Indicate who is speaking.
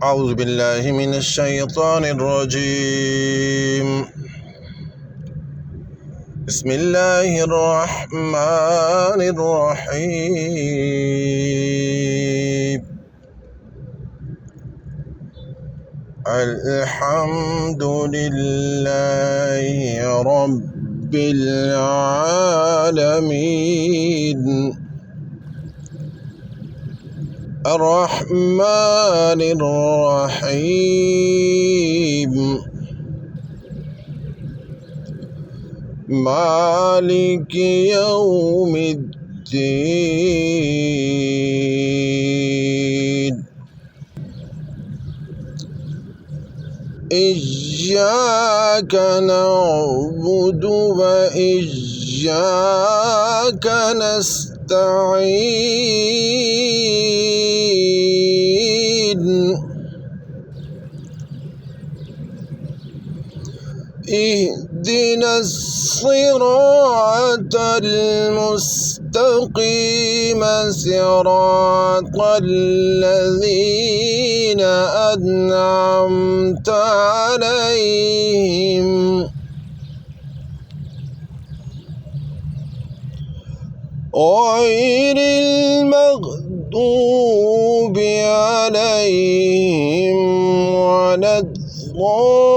Speaker 1: أعوذ بالله من الشيطان الرجيم. بسم الله الرحمن الرحيم. الحمد لله رب العالمين الرحمن الرحيم مالك يوم الدين إياك نعبد وإياك نستعين اهدنا الصراط المستقيم صراط الذين أنعمت عليهم غير المغضوب عليهم ولا الضالين.